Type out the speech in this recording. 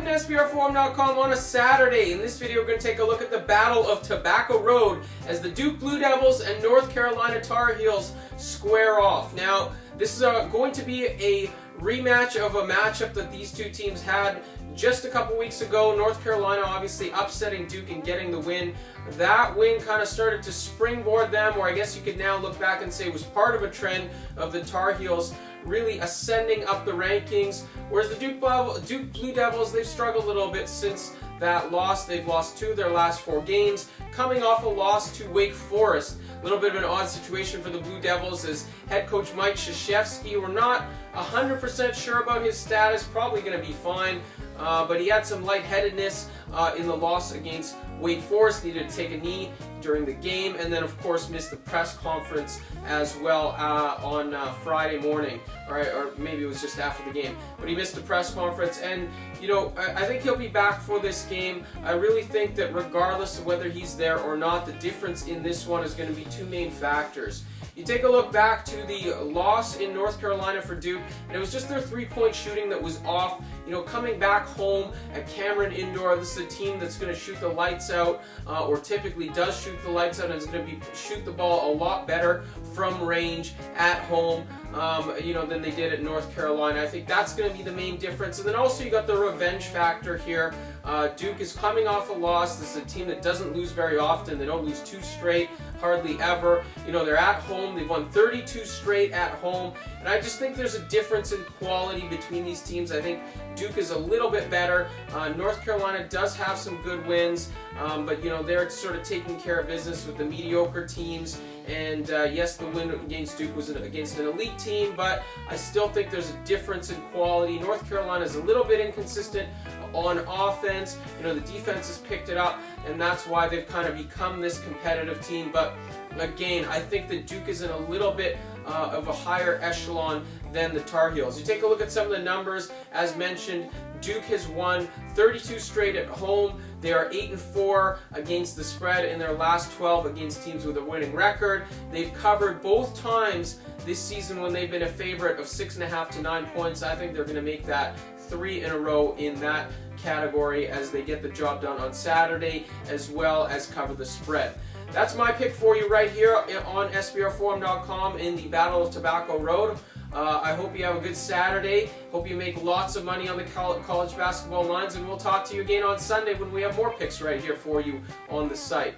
Welcome to SBRForum.com on a Saturday. In this video, we're going to take a look at the Battle of Tobacco Road as the Duke Blue Devils and North Carolina Tar Heels square off. Now, this is going to be a rematch of a matchup that these two teams had just a couple weeks ago. North Carolina obviously upsetting Duke and getting the win. That win kind of started to springboard them, or I guess you could now look back and say it was part of a trend of the Tar Heels really ascending up the rankings, whereas the Duke Blue Devils, they've struggled a little bit since that loss. They've lost 2 of their last 4 games, coming off a loss to Wake Forest. A little bit of an odd situation for the Blue Devils as head coach Mike Krzyzewski. We're not 100% sure about his status, probably going to be fine, but he had some lightheadedness in the loss against Wake Forest, needed to take a knee during the game, and then of course missed the press conference as well on Friday morning, or maybe it was just after the game, but he missed the press conference. And you know, I think he'll be back for this game. I really think that regardless of whether he's there or not, the difference in this one is going to be 2 main factors. You take a look back to the loss in North Carolina for Duke, and it was just their 3-point shooting that was off. You know, coming back home at Cameron Indoor, this is a team that's going to shoot the lights out, or typically does shoot the lights out, and is going to shoot the ball a lot better from range at home, you know, than they did at North Carolina. I think that's going to be the main difference. And then also you got the revenge factor here. Duke is coming off a loss. This is a team that doesn't lose very often. They don't lose 2 straight, hardly ever. You know, they're at home. They've won 32 straight at home. And I just think there's a difference in quality between these teams. I think Duke is a little bit better. North Carolina does have some good wins, but you know, they're sort of taking care of business with the mediocre teams. And yes, the win against Duke was against an elite team, but I still think there's a difference in quality. North Carolina is a little bit inconsistent on offense. You know, the defense has picked it up, and that's why they've kind of become this competitive team. But again, I think that Duke is in a little bit of a higher echelon than the Tar Heels. You take a look at some of the numbers. As mentioned, Duke has won 32 straight at home. They are 8-4 against the spread in their last 12 against teams with a winning record. They've covered both times this season when they've been a favorite of 6.5 to 9 points. I think they're going to make that 3 in a row in that category as they get the job done on Saturday, as well as cover the spread. That's my pick for you right here on SBRForum.com in the Battle of Tobacco Road. I hope you have a good Saturday. Hope you make lots of money on the college basketball lines, and we'll talk to you again on Sunday when we have more picks right here for you on the site.